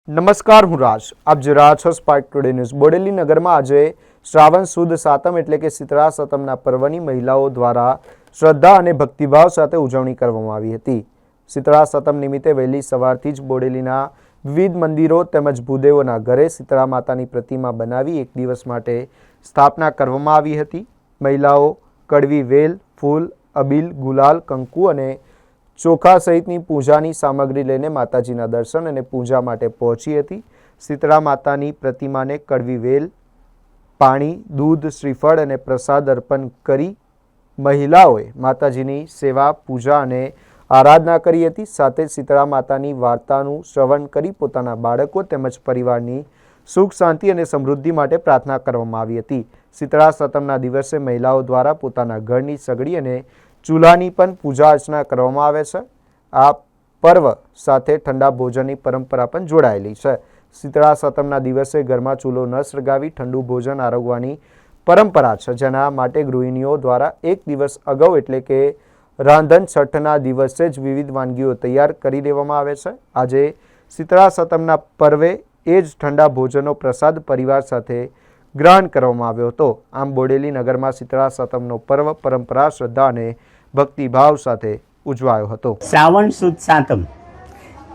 નમસ્કાર, હું રાજ. આપ જોઈ રહ્યા છો સ્પાર્ક ટુડે ન્યૂઝ. બોડેલી નગરમાં આજે શ્રાવણ સુદ સાતમ એટલે કે શીતળા સાતમના પર્વની મહિલાઓ દ્વારા શ્રદ્ધા અને ભક્તિભાવ સાથે ઉજવણી કરવામાં આવી હતી. શીતળા સાતમ નિમિત્તે વહેલી સવારથી જ બોડેલીના વિવિધ મંદિરો તેમજ ભૂદેવોના ઘરે શીતળા માતાની પ્રતિમા બનાવી એક દિવસ માટે સ્થાપના કરવામાં આવી હતી. મહિલાઓ કડવી વેલ, ફૂલ, અબીલ, ગુલાલ, કંકુ અને ચોખા સહિતની પૂજાની સામગ્રી લઈને માતાજીના દર્શન અને પૂજા માટે પહોંચી હતી. શીતળા માતાની પ્રતિમાને કડવી વેલ, પાણી, દૂધ, શ્રીફળ અને પ્રસાદ અર્પણ કરી મહિલાઓએ માતાજીની સેવા, પૂજા અને આરાધના કરી હતી. સાથે શીતળા માતાની વાર્તાનું શ્રવણ કરી પોતાના બાળકો તેમજ પરિવારની સુખ, શાંતિ અને સમૃદ્ધિ માટે પ્રાર્થના કરવામાં આવી હતી. શીતળા સાતમના દિવસે મહિલાઓ દ્વારા પોતાના ઘરની સગડી અને ચૂલાની પણ પૂજા અર્ચના કરવામાં આવે છે. આ પર્વ સાથે ઠંડા ભોજનની પરંપરા પણ જોડાયેલી છે. શીતળા સાતમના દિવસે ઘરમાં ચૂલો ન સળગાવી ઠંડુ ભોજન આરોગવાની પરંપરા છે, જેના માટે ગૃહિણીઓ દ્વારા એક દિવસ અગાઉ એટલે કે રાંધણ છઠના દિવસે જ વિવિધ વાનગીઓ તૈયાર કરી દેવામાં આવે છે. આજે શીતળા સાતમના પર્વે એ જ ઠંડા ભોજનનો પ્રસાદ પરિવાર સાથે ગ્રહણ કરવામાં આવ્યો હતો. આમ બોડેલી નગરમાં શીતળા સાતમનો પર્વ પરંપરા, શ્રદ્ધા અને ભક્તિભાવ સાથે ઉજવાયો હતો. શ્રાવણ સુદ સાતમ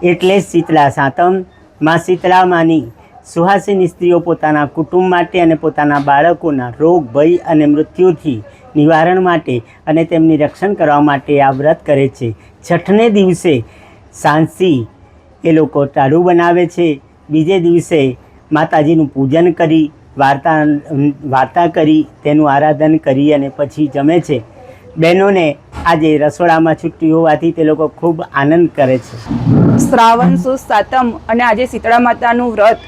એટલે શીતળા સાતમ. માં શીતળા માની સુહાસિની સ્ત્રીઓ પોતાના કુટુંબ માટે અને પોતાના બાળકોના રોગ, ભય અને મૃત્યુથી નિવારણ માટે અને તેમની રક્ષણ કરવા માટે આ વ્રત કરે છે. છઠને દિવસે સાંજથી એ લોકો ટાળું બનાવે છે. બીજે દિવસે માતાજીનું પૂજન કરી વાર્તા કરી તેનું આરાધન કરી અને પછી જમે છે. બહેનોને આજે રસોડામાં છુટ્ટી હોવાથી તે લોકો ખૂબ આનંદ કરે છે. શ્રાવણ સુદ સાતમ અને આજે શીતળા માતાનું વ્રત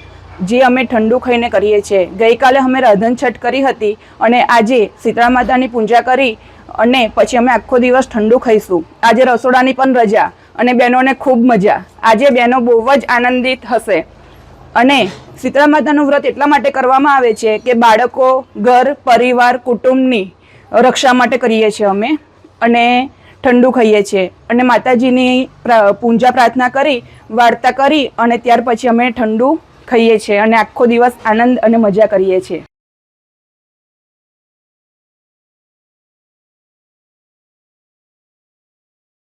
જે અમે ઠંડુ ખાઈને કરીએ છીએ. ગઈકાલે અમે રાંધણ છઠ કરી હતી અને આજે શીતળા માતાની પૂજા કરી અને પછી અમે આખો દિવસ ઠંડુ ખાઈશું. આજે રસોડાની પણ રજા અને બહેનોને ખૂબ મજા. આજે બહેનો બહુ જ આનંદિત હશે. અને શીતળા માતાનું વ્રત એટલા માટે કરવામાં આવે છે કે બાળકો, ઘર, પરિવાર, કુટુંબની રક્ષા માટે કરીએ છીએ અમે અને ઠંડુ ખાઈએ છીએ અને માતાજીની પૂજા પ્રાર્થના કરી, વાર્તા કરી અને ત્યાર પછી અમે ઠંડુ ખાઈએ છીએ અને આખો દિવસ આનંદ અને મજા કરીએ છીએ.